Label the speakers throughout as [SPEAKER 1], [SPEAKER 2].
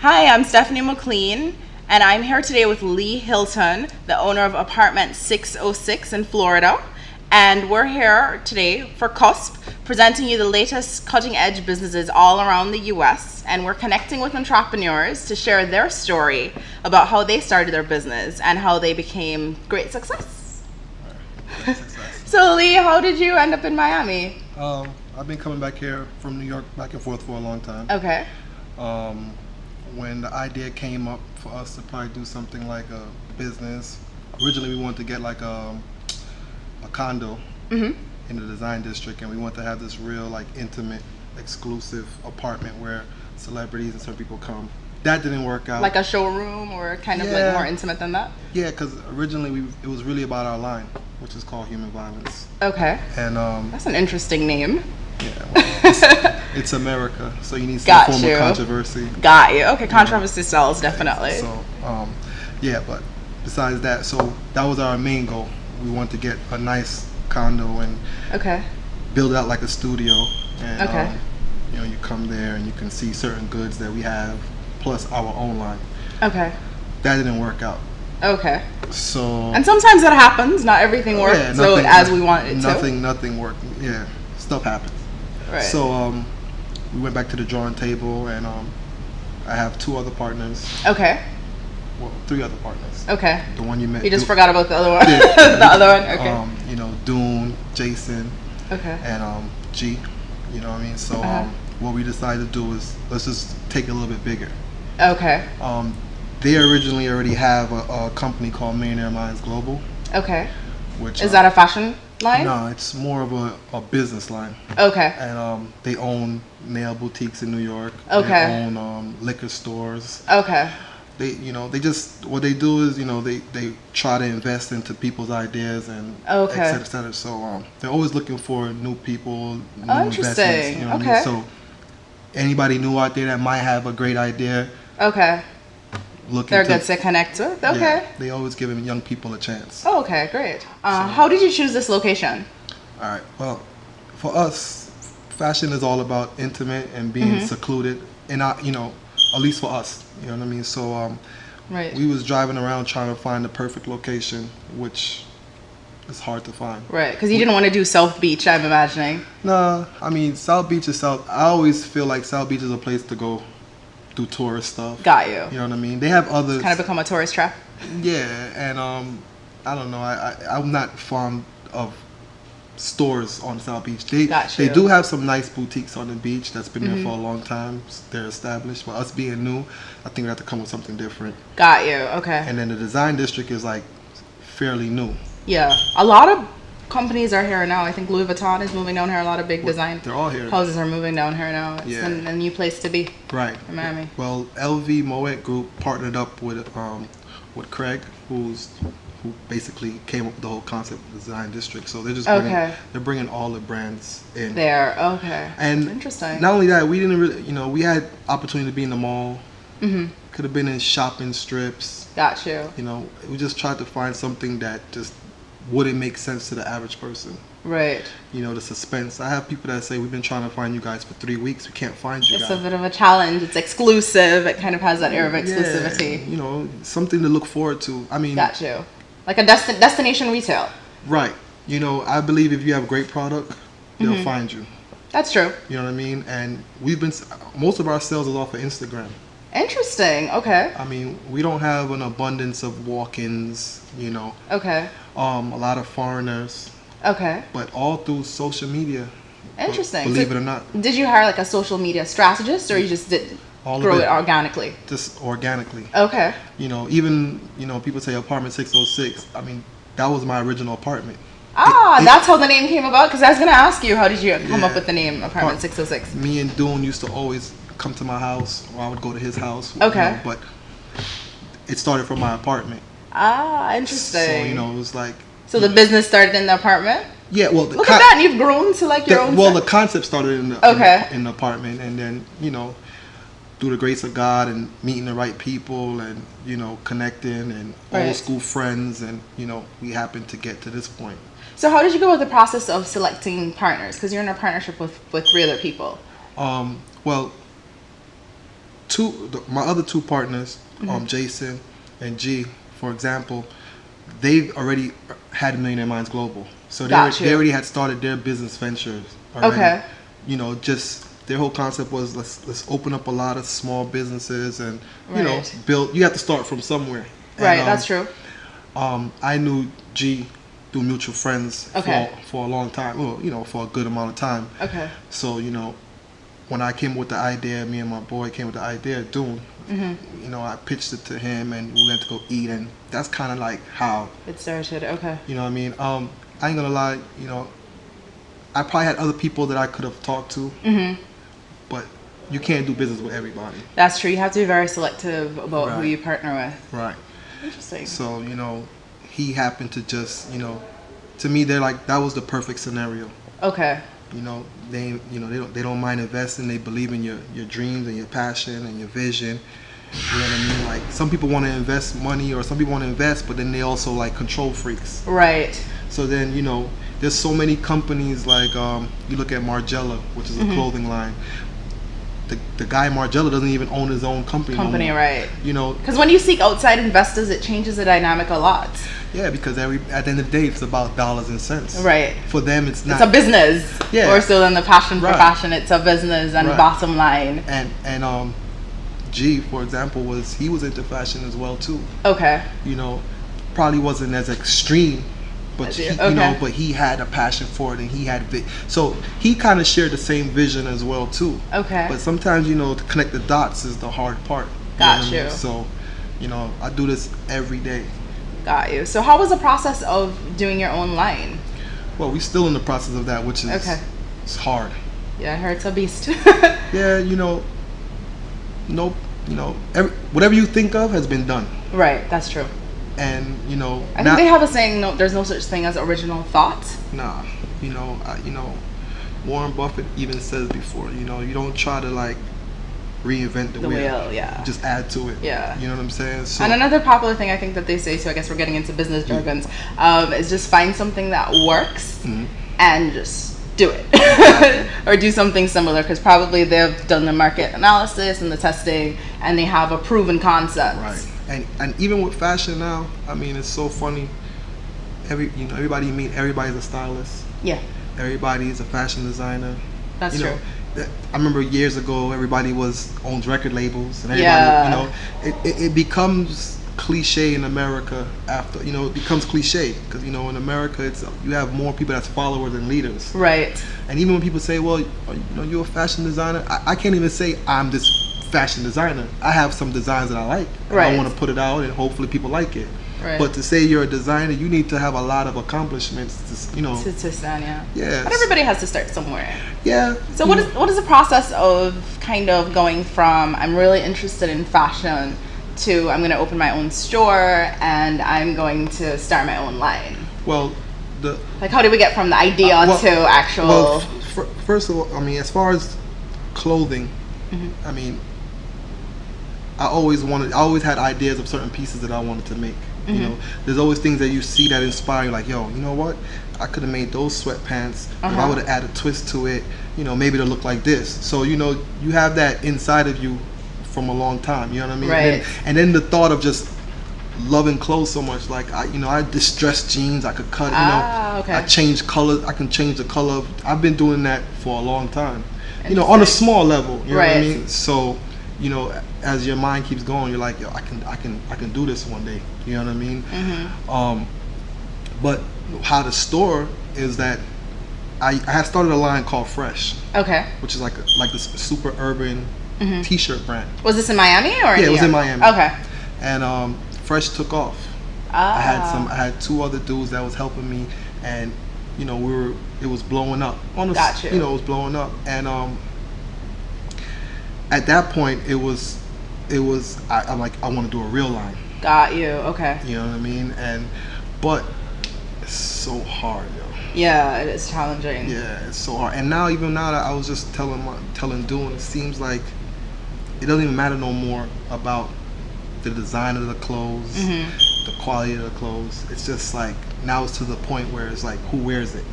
[SPEAKER 1] Hi, I'm Stephanie McLean, and I'm here today with Lee Hilton, the owner of Apartment606 in Florida. And we're here today for CUSP, presenting you the latest cutting-edge businesses all around the U.S. And we're connecting with entrepreneurs to share their story about how they started their business and how they became great success.
[SPEAKER 2] Great success.
[SPEAKER 1] So Lee, how did you end up in Miami?
[SPEAKER 2] I've been coming back here from New York back and forth for a long time.
[SPEAKER 1] Okay.
[SPEAKER 2] When the idea came up for us to probably do something like a business, originally we wanted to get like a condo in the design district, and we wanted to have this real like intimate, exclusive apartment where celebrities and some people come. That didn't work out.
[SPEAKER 1] Like a showroom or kind of like more intimate than that?
[SPEAKER 2] Yeah, because originally it was really about our line, which is called Human Violence.
[SPEAKER 1] Okay.
[SPEAKER 2] And
[SPEAKER 1] that's an interesting name.
[SPEAKER 2] Yeah, well, it's America, so you need some form of controversy.
[SPEAKER 1] Got you. Okay, controversy sells, definitely.
[SPEAKER 2] So, yeah, but besides that, so that was our main goal. We wanted to get a nice condo and build it out like a studio. And, you come there and you can see certain goods that we have, plus our own line. Okay. That didn't work out.
[SPEAKER 1] Okay.
[SPEAKER 2] So.
[SPEAKER 1] And sometimes that happens. Not everything works as we want it to.
[SPEAKER 2] Nothing worked. Yeah, stuff happens.
[SPEAKER 1] Right.
[SPEAKER 2] So we went back to the drawing table, and I have two other partners.
[SPEAKER 1] Okay.
[SPEAKER 2] Well, three other partners.
[SPEAKER 1] Okay.
[SPEAKER 2] The one you met.
[SPEAKER 1] You just forgot about the other one.
[SPEAKER 2] Yeah.
[SPEAKER 1] The other one. Okay.
[SPEAKER 2] Dune, Jason.
[SPEAKER 1] Okay.
[SPEAKER 2] And G. You know what I mean? So what we decided to do is let's just take it a little bit bigger.
[SPEAKER 1] Okay.
[SPEAKER 2] They originally already have a company called Millionaire Minds Global. Okay. Which
[SPEAKER 1] is that a fashion line?
[SPEAKER 2] No, it's more of a business line. Okay. And they own nail boutiques in New York. Okay. They own liquor stores. Okay. They just what they do is they try to invest into people's ideas and et cetera, et cetera. So they're always looking for new people, new investments. You know what I mean? So anybody new out there that might have a great idea. Okay.
[SPEAKER 1] They're good to connect with. Okay.
[SPEAKER 2] Yeah, they always give young people a chance.
[SPEAKER 1] Oh, okay, great. How did you choose this location?
[SPEAKER 2] All right. Well, for us, fashion is all about intimate and being secluded, and at least for us, you know what I mean. So, we was driving around trying to find the perfect location, which is hard to find. Right,
[SPEAKER 1] because you didn't want to do South Beach, I'm imagining.
[SPEAKER 2] No, I mean South Beach is South. I always feel like South Beach is a place to go. Do tourist stuff. Got you. You know what I mean? They have others.
[SPEAKER 1] Kind of become a tourist trap.
[SPEAKER 2] Yeah, and I don't know. I'm not fond of stores on South Beach. They do have some nice boutiques on the beach that's been there for a long time. They're established. But us being new, I think we have to come with something different.
[SPEAKER 1] Got you. Okay.
[SPEAKER 2] And then the design district is like fairly new.
[SPEAKER 1] Yeah, a lot of companies are here now. I think Louis Vuitton is moving down here. A lot of big design houses are moving down here now. It's a new place to be. Right. In Miami.
[SPEAKER 2] Well, LV Moet Group partnered up with Craig, who basically came up with the whole concept of the design district. So they're just bringing all the brands in
[SPEAKER 1] there. Okay.
[SPEAKER 2] And
[SPEAKER 1] interesting.
[SPEAKER 2] Not only that, we didn't really, we had opportunity to be in the mall. Could have been in shopping strips.
[SPEAKER 1] Got you.
[SPEAKER 2] We just tried to find something that just wouldn't make sense to the average person. Right. The suspense. I have people that say, we've been trying to find you guys for 3 weeks. We can't find you guys.
[SPEAKER 1] It's a bit of a challenge. It's exclusive. It kind of has that air of exclusivity.
[SPEAKER 2] Something to look forward to. I mean.
[SPEAKER 1] Got you. Like a destination retail.
[SPEAKER 2] Right. I believe if you have great product, they'll find you.
[SPEAKER 1] That's true.
[SPEAKER 2] You know what I mean? And most of our sales is off of Instagram.
[SPEAKER 1] Interesting. Okay.
[SPEAKER 2] I mean, we don't have an abundance of walk-ins, Okay. A lot of foreigners. Okay. But all through social media.
[SPEAKER 1] Interesting.
[SPEAKER 2] Believe it or not.
[SPEAKER 1] Did you hire like a social media strategist, or you just did grow it organically?
[SPEAKER 2] Just organically.
[SPEAKER 1] Okay.
[SPEAKER 2] Even people say Apartment606. I mean, that was my original apartment.
[SPEAKER 1] That's how the name came about. Because I was gonna ask you, how did you come up with the name Apartment606?
[SPEAKER 2] Me and Dune used to always come to my house, or I would go to his house.
[SPEAKER 1] Okay.
[SPEAKER 2] But it started from my apartment.
[SPEAKER 1] Interesting.
[SPEAKER 2] So it was like.
[SPEAKER 1] So the business started in the apartment.
[SPEAKER 2] Yeah, well,
[SPEAKER 1] look at that, and you've grown to like your own.
[SPEAKER 2] Well, the concept started in the apartment, and then through the grace of God and meeting the right people, and connecting and old school friends, and we happened to get to this point.
[SPEAKER 1] So how did you go with the process of selecting partners? Because you're in a partnership with 3 other people.
[SPEAKER 2] Well, my other two partners, Jason and G, for example, they've already had Millionaire Minds Global, so they already had started their business ventures already. Okay. You know, just their whole concept was let's open up a lot of small businesses and you know build. You have to start from somewhere.
[SPEAKER 1] Right, and, that's true.
[SPEAKER 2] I knew G through mutual friends for a long time. Well, you know, for a good amount of time. Okay. So you know, when I came with the idea, me and my boy came with the idea of doing. You know, I pitched it to him, and we went to go eat, and that's kind of like how
[SPEAKER 1] it started. Okay.
[SPEAKER 2] You know what I mean? I ain't gonna lie. You know, I probably had other people that I could have talked to, but you can't do business with everybody.
[SPEAKER 1] That's true. You have to be very selective about who you partner with.
[SPEAKER 2] Right.
[SPEAKER 1] Interesting.
[SPEAKER 2] So you know, he happened to just to me they're like that was the perfect scenario.
[SPEAKER 1] Okay.
[SPEAKER 2] You know, they don't mind investing. They believe in your dreams and your passion and your vision. You know what I mean? Like some people want to invest money, or some people want to invest, but then they also like control freaks.
[SPEAKER 1] Right.
[SPEAKER 2] So then you know, there's so many companies like you look at Margiela, which is a clothing line. The guy Margiela doesn't even own his own company.
[SPEAKER 1] Right?
[SPEAKER 2] You know,
[SPEAKER 1] because when you seek outside investors, it changes the dynamic a lot.
[SPEAKER 2] Yeah, because at the end of the day, it's about dollars and cents.
[SPEAKER 1] Right.
[SPEAKER 2] For them, it's not.
[SPEAKER 1] It's a business. Yeah. Or so than the passion for fashion, it's a business and bottom line.
[SPEAKER 2] And G, for example, was into fashion as well too.
[SPEAKER 1] Okay.
[SPEAKER 2] You know, probably wasn't as extreme, but you know, but he had a passion for it, and he had so he kind of shared the same vision as well too. Okay. But sometimes to connect the dots is the hard part.
[SPEAKER 1] Got you.
[SPEAKER 2] So, I do this every day.
[SPEAKER 1] Got you. So how was the process of doing your own line?
[SPEAKER 2] Well, we're still in the process of that, which is it's hard.
[SPEAKER 1] Yeah, I heard it's a beast.
[SPEAKER 2] Yeah, whatever you think of has been done.
[SPEAKER 1] Right, that's true.
[SPEAKER 2] And
[SPEAKER 1] I think they have a saying, no, there's no such thing as original thought.
[SPEAKER 2] Nah, Warren Buffett even says before, you don't try to like reinvent the wheel. Yeah. Just add to it. Yeah. You know what I'm saying? So,
[SPEAKER 1] and another popular thing I think that they say, so I guess we're getting into business jargons, is just find something that works and just do it. Or do something similar, because probably they've done the market analysis and the testing and they have a proven concept.
[SPEAKER 2] Right. And even with fashion now, I mean, it's so funny. Everybody you meet, everybody's a stylist. Yeah. Everybody's a fashion designer.
[SPEAKER 1] That's true.
[SPEAKER 2] I remember years ago, everybody owns record labels, and everybody, it becomes cliche in America after, it becomes cliche because, in America, you have more people that's followers than leaders. Right. And even when people say, well, you're a fashion designer, I can't even say I'm this fashion designer. I have some designs that I like. Right. I want to put it out and hopefully people like it. Right. But to say you're a designer, you need to have a lot of accomplishments to stand. Yeah. But everybody has to start somewhere. Yeah.
[SPEAKER 1] So what is the process of kind of going from I'm really interested in fashion to I'm going to open my own store and I'm going to start my own line?
[SPEAKER 2] Well,
[SPEAKER 1] how do we get from the idea to actual?
[SPEAKER 2] Well, first of all, I mean, as far as clothing, I mean, I always had ideas of certain pieces that I wanted to make. There's always things that you see that inspire you, like, yo, you know what? I could have made those sweatpants. If I would have added a twist to it, maybe it'll look like this. So, you have that inside of you from a long time. You know what I mean? Right. And then the thought of just loving clothes so much, like I distress jeans. I could cut. I change colors. I can change the color. I've been doing that for a long time. On a small level. You know what I mean? So, as your mind keeps going, you're like, yo, I can do this one day. You know what I mean? But how the store is that I had started a line called Fresh. Okay. Which is like this super urban T-shirt brand.
[SPEAKER 1] Was this in Miami or?
[SPEAKER 2] Yeah, it was in Miami. Okay. And Fresh took off. I had two other dudes that was helping me, and it was blowing up. Gotcha. It was blowing up, and at that point I'm like, I want to do a real line.
[SPEAKER 1] Got you. Okay.
[SPEAKER 2] You know what I mean? But it's so hard, yo.
[SPEAKER 1] Yeah, it is challenging.
[SPEAKER 2] Yeah, it's so hard. And even now that I was just telling Doon, it seems like it doesn't even matter no more about the design of the clothes, the quality of the clothes. It's just like now it's to the point where it's like, who wears it?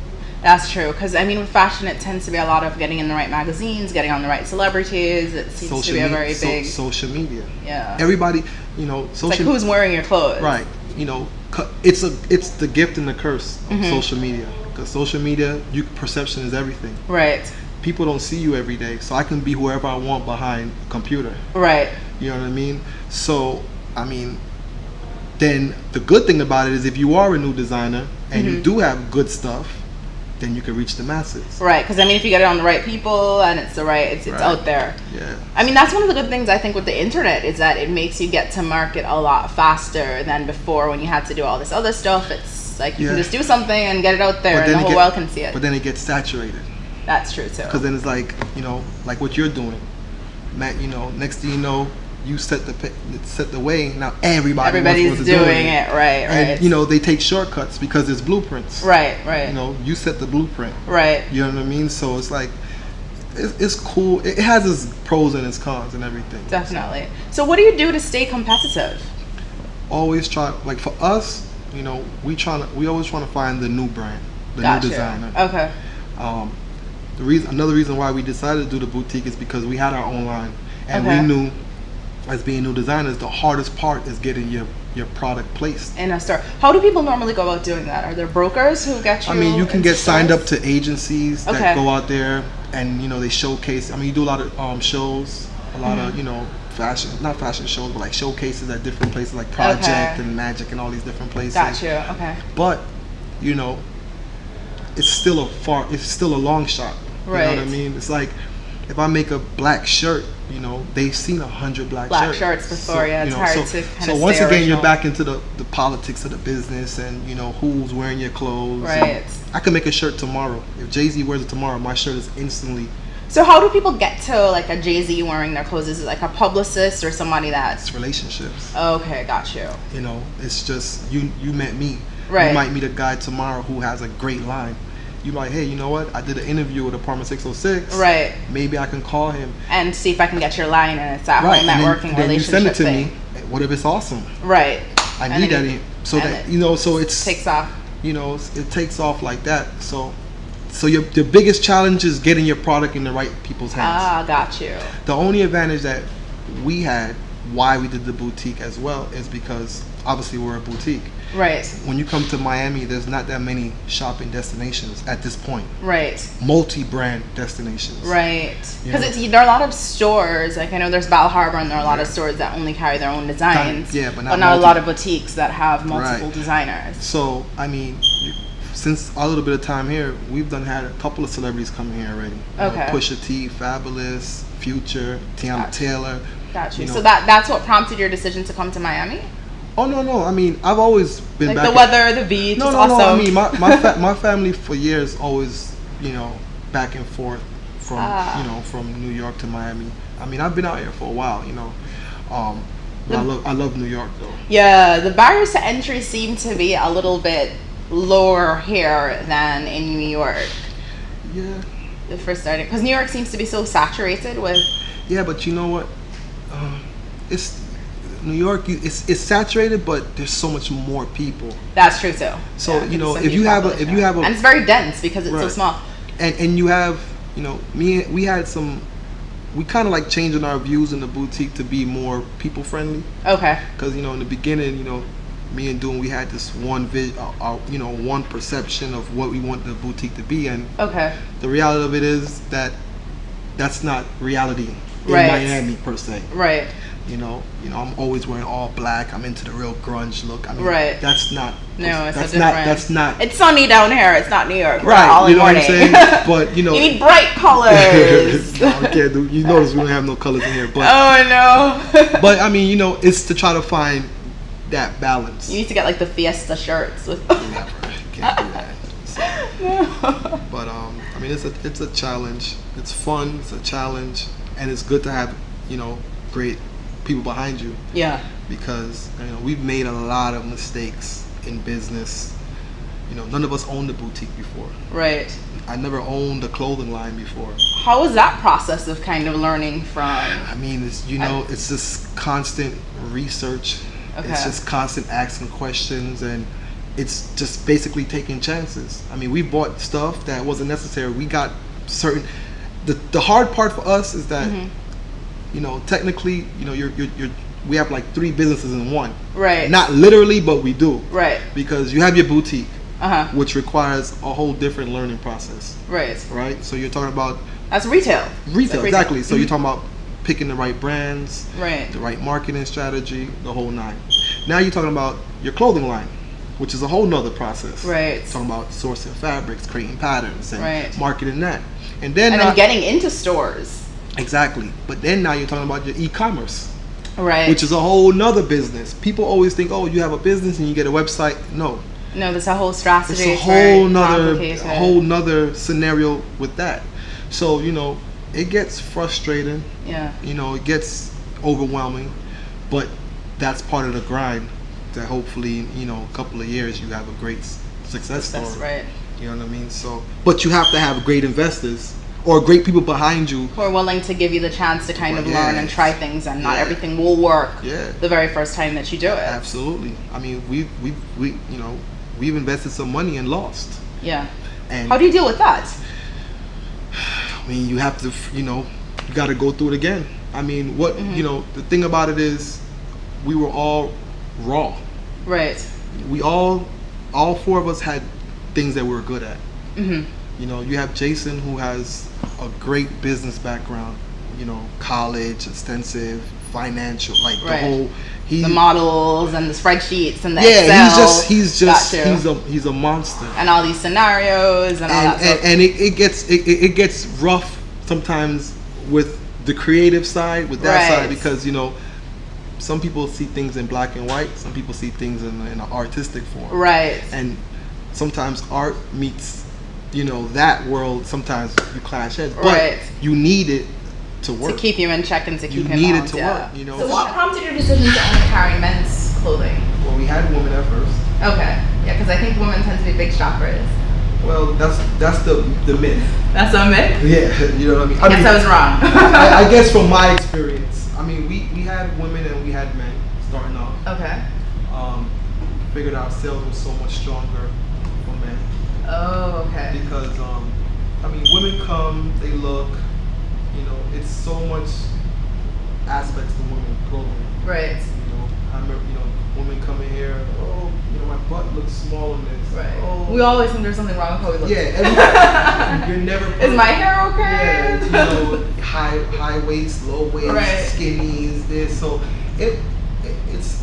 [SPEAKER 1] That's true, because I mean, with fashion, it tends to be a lot of getting in the right magazines, getting on the right celebrities. It seems to be a very big
[SPEAKER 2] social media.
[SPEAKER 1] Yeah.
[SPEAKER 2] Everybody, you know,
[SPEAKER 1] social. It's like who's wearing your clothes,
[SPEAKER 2] right? You know, it's the gift and the curse of social media. Because social media, perception is everything.
[SPEAKER 1] Right.
[SPEAKER 2] People don't see you every day, so I can be whoever I want behind a computer.
[SPEAKER 1] Right.
[SPEAKER 2] You know what I mean? So, I mean, then the good thing about it is if you are a new designer and you do have good stuff, then you can reach the masses.
[SPEAKER 1] Right, because I mean, if you get it on the right people and it's it's out there.
[SPEAKER 2] Yeah.
[SPEAKER 1] I mean, that's one of the good things I think with the internet is that it makes you get to market a lot faster than before when you had to do all this other stuff. It's like you can just do something and get it out there and the whole world can see it.
[SPEAKER 2] But then it gets saturated.
[SPEAKER 1] That's true too.
[SPEAKER 2] Because then it's like, you know, like what you're doing. You know, next thing you know, you set the way. Now everybody's
[SPEAKER 1] doing it. Right.
[SPEAKER 2] And you know, they take shortcuts because there's blueprints.
[SPEAKER 1] Right.
[SPEAKER 2] You know, you set the blueprint.
[SPEAKER 1] Right.
[SPEAKER 2] You know what I mean? So it's like, it's cool. It has its pros and its cons and everything.
[SPEAKER 1] Definitely. So what do you do to stay competitive?
[SPEAKER 2] Always try, like for us, you know, we always trying to find the new brand, the new designer.
[SPEAKER 1] Okay.
[SPEAKER 2] Another reason why we decided to do the boutique is because we had our own line, and we knew, as being new designers, the hardest part is getting your product placed
[SPEAKER 1] in a store. How do people normally go about doing that? Are there brokers who get you?
[SPEAKER 2] I mean, you can get signed up to agencies that go out there and, you know, they showcase. I mean, you do a lot of shows, a lot of, you know, not fashion shows, but like showcases at different places like Project and Magic and all these different places.
[SPEAKER 1] Gotcha. Okay.
[SPEAKER 2] But, you know, it's still a long shot. You know what I mean? It's like, if I make a black shirt, you know, they've seen 100 black
[SPEAKER 1] shirts before. So, it's hard to kind of.
[SPEAKER 2] So once again, you're back into the politics of the business and, you know, who's wearing your clothes.
[SPEAKER 1] Right.
[SPEAKER 2] I can make a shirt tomorrow. If Jay-Z wears it tomorrow, my shirt is instantly.
[SPEAKER 1] So how do people get to like a Jay-Z wearing their clothes? Is it like a publicist or somebody that's?
[SPEAKER 2] It's relationships.
[SPEAKER 1] Okay, got you.
[SPEAKER 2] You know, it's just you met me.
[SPEAKER 1] Right.
[SPEAKER 2] You might meet a guy tomorrow who has a great line. You're like, hey, you know what? I did an interview with Apartment606.
[SPEAKER 1] Right.
[SPEAKER 2] Maybe I can call him
[SPEAKER 1] and see if I can get your line, and it's that whole networking
[SPEAKER 2] then
[SPEAKER 1] relationship
[SPEAKER 2] you send it to
[SPEAKER 1] thing.
[SPEAKER 2] me. What if it's awesome?
[SPEAKER 1] Right.
[SPEAKER 2] I need that. So that, you know, so it's
[SPEAKER 1] takes off.
[SPEAKER 2] You know, it takes off like that. So your biggest challenge is getting your product in the right people's hands.
[SPEAKER 1] Ah, got you.
[SPEAKER 2] The only advantage that we had, why we did the boutique as well, is because obviously we're a boutique.
[SPEAKER 1] Right.
[SPEAKER 2] When you come to Miami, there's not that many shopping destinations at this point.
[SPEAKER 1] Right.
[SPEAKER 2] Multi-brand destinations.
[SPEAKER 1] Right. Because there are a lot of stores. Like I know there's Bal Harbor, and there are a lot of stores that only carry their own designs.
[SPEAKER 2] But
[SPEAKER 1] not a lot of boutiques that have multiple designers.
[SPEAKER 2] So I mean, since a little bit of time here, we've had a couple of celebrities coming here already.
[SPEAKER 1] Okay.
[SPEAKER 2] Pusha T, Fabulous, Future, Tiana Taylor.
[SPEAKER 1] Got you. So that's what prompted your decision to come to Miami?
[SPEAKER 2] Oh no! I mean, I've always been
[SPEAKER 1] like
[SPEAKER 2] back.
[SPEAKER 1] The weather, the beach.
[SPEAKER 2] No. I mean, my family for years always, you know, back and forth from you know, from New York to Miami. I mean, I've been out here for a while, you know. But I love New York though.
[SPEAKER 1] Yeah, the barriers to entry seem to be a little bit lower here than in New York.
[SPEAKER 2] Yeah.
[SPEAKER 1] For starting, because New York seems to be so saturated with.
[SPEAKER 2] Yeah, but you know what? It's New York. It's saturated, but there's so much more people.
[SPEAKER 1] That's true too.
[SPEAKER 2] So you know, if you have a,
[SPEAKER 1] and it's very dense because it's so small.
[SPEAKER 2] And you have, you know, we kind of like changing our views in the boutique to be more people friendly.
[SPEAKER 1] Okay.
[SPEAKER 2] Because you know, in the beginning, you know, me and Doon, we had this one you know, one perception of what we want the boutique to be, and the reality of it is that that's not reality in Miami per se.
[SPEAKER 1] Right.
[SPEAKER 2] You know, I'm always wearing all black. I'm into the real grunge look. I mean, that's not.
[SPEAKER 1] No, it's
[SPEAKER 2] that's
[SPEAKER 1] not.
[SPEAKER 2] That's not.
[SPEAKER 1] It's sunny down here. It's not New York.
[SPEAKER 2] Right.
[SPEAKER 1] All
[SPEAKER 2] you know
[SPEAKER 1] morning.
[SPEAKER 2] what I'm saying? But you know,
[SPEAKER 1] you need bright colors.
[SPEAKER 2] No, we can't do. You notice we don't have no colors in here. But
[SPEAKER 1] oh no.
[SPEAKER 2] But I mean, you know, it's to try to find that balance.
[SPEAKER 1] You need to get like the Fiesta shirts with.
[SPEAKER 2] Never. Can't do that. So. No. But I mean, it's a challenge. It's fun. It's a challenge, and it's good to have, you know, great people behind you.
[SPEAKER 1] Yeah.
[SPEAKER 2] Because, you know, we've made a lot of mistakes in business. You know, none of us owned a boutique before.
[SPEAKER 1] Right.
[SPEAKER 2] I never owned a clothing line before.
[SPEAKER 1] How was that process of kind of learning from?
[SPEAKER 2] I mean, it's, you know, it's just constant research. Okay. It's just constant asking questions, and it's just basically taking chances. I mean, we bought stuff that wasn't necessary. We got certain. The hard part for us is that, you know, technically, you know, we have like 3 businesses in one.
[SPEAKER 1] Right.
[SPEAKER 2] Not literally, but we do.
[SPEAKER 1] Right.
[SPEAKER 2] Because you have your boutique, which requires a whole different learning process.
[SPEAKER 1] Right.
[SPEAKER 2] Right. So you're talking about.
[SPEAKER 1] That's retail.
[SPEAKER 2] Retail, exactly. So you're talking about picking the right brands,
[SPEAKER 1] right,
[SPEAKER 2] the right marketing strategy, the whole 9. Now you're talking about your clothing line, which is a whole nother process.
[SPEAKER 1] Right.
[SPEAKER 2] Talking about sourcing fabrics, creating patterns, and
[SPEAKER 1] right,
[SPEAKER 2] marketing that. And then
[SPEAKER 1] getting into stores.
[SPEAKER 2] Exactly. But then now you're talking about your e-commerce.
[SPEAKER 1] Right.
[SPEAKER 2] Which is a whole nother business. People always think, oh, you have a business and you get a website. No,
[SPEAKER 1] there's a whole strategy.
[SPEAKER 2] It's a whole nother scenario with that. So, you know, it gets frustrating.
[SPEAKER 1] Yeah.
[SPEAKER 2] You know, it gets overwhelming, but that's part of the grind. That hopefully, you know, a couple of years you have a great success story.
[SPEAKER 1] Right.
[SPEAKER 2] You know what I mean? So, but you have to have great investors or great people behind you
[SPEAKER 1] who are willing to give you the chance to kind of learn and try things, and not everything will work the very first time that you do it.
[SPEAKER 2] Absolutely. I mean, we you know, we've invested some money and lost.
[SPEAKER 1] Yeah.
[SPEAKER 2] And
[SPEAKER 1] how do you deal with that?
[SPEAKER 2] I mean, you have to, you know, you got to go through it again. I mean, what, you know, the thing about it is we were all raw.
[SPEAKER 1] Right.
[SPEAKER 2] We all 4 of us had things that we were good at. You know, you have Jason, who has a great business background, you know, college, extensive, financial, like the whole,
[SPEAKER 1] the models and the spreadsheets and the Excel.
[SPEAKER 2] He's a monster.
[SPEAKER 1] And all these scenarios and all that stuff.
[SPEAKER 2] And it gets rough sometimes with the creative side, with that side, because, you know, some people see things in black and white, some people see things in an artistic form.
[SPEAKER 1] Right.
[SPEAKER 2] And sometimes art meets, you know, that world, sometimes you clash heads. But you need it to work.
[SPEAKER 1] To keep you in check and to keep him
[SPEAKER 2] You need it to work, you know.
[SPEAKER 1] So what prompted your decision to only carry men's clothing?
[SPEAKER 2] Well, we had women at first.
[SPEAKER 1] Okay. Yeah, because I think women tend to be big shoppers.
[SPEAKER 2] Well, that's the myth.
[SPEAKER 1] That's a myth?
[SPEAKER 2] Yeah, you know what I mean?
[SPEAKER 1] I guess I was wrong.
[SPEAKER 2] I guess from my experience, I mean, we had women and we had men starting off.
[SPEAKER 1] Okay.
[SPEAKER 2] Figured our sales were so much stronger for men.
[SPEAKER 1] Oh, okay.
[SPEAKER 2] Because, I mean, women come, they look, you know, it's so much aspects to women clothing.
[SPEAKER 1] Right.
[SPEAKER 2] You know, I remember, you know, women come in here, oh, you know, my butt looks small in this.
[SPEAKER 1] Right.
[SPEAKER 2] Oh.
[SPEAKER 1] We always think there's something wrong with how we look.
[SPEAKER 2] Yeah, you're never.
[SPEAKER 1] Is my hair okay?
[SPEAKER 2] Yeah, you know, high waist, low waist, skinnies, this. So it's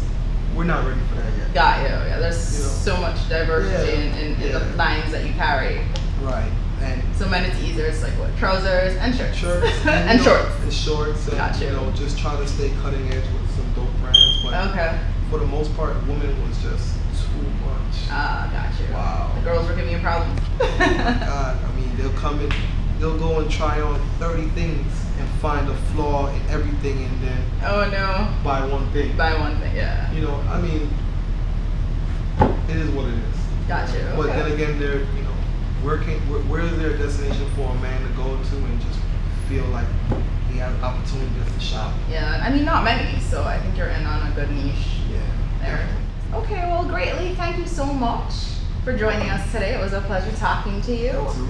[SPEAKER 2] we're not ready for that yet.
[SPEAKER 1] Got you. Yeah, there's so much diversity in the lines that you carry.
[SPEAKER 2] Right. And
[SPEAKER 1] so men, it's easier. It's like what, trousers and shirts.
[SPEAKER 2] And
[SPEAKER 1] shorts.
[SPEAKER 2] And shorts. And,
[SPEAKER 1] Got you.
[SPEAKER 2] You know, just trying to stay cutting edge with some dope brands. But for the most part, women was just too much.
[SPEAKER 1] Ah, got you.
[SPEAKER 2] Wow.
[SPEAKER 1] The girls were giving you problems.
[SPEAKER 2] Oh my God. I mean, they'll come in, they'll go and try on 30 things and find a flaw in everything, and then buy one thing.
[SPEAKER 1] Yeah.
[SPEAKER 2] You know, I mean, it is what it is.
[SPEAKER 1] Got you.
[SPEAKER 2] But then again, they're, you know, where is there a destination for a man to go to and just feel like he has opportunity just to shop?
[SPEAKER 1] Yeah, I mean, not many, so I think you're in on a good niche there. Okay, well, greatly, thank you so much for joining us today. It was a pleasure talking to you.
[SPEAKER 2] You too.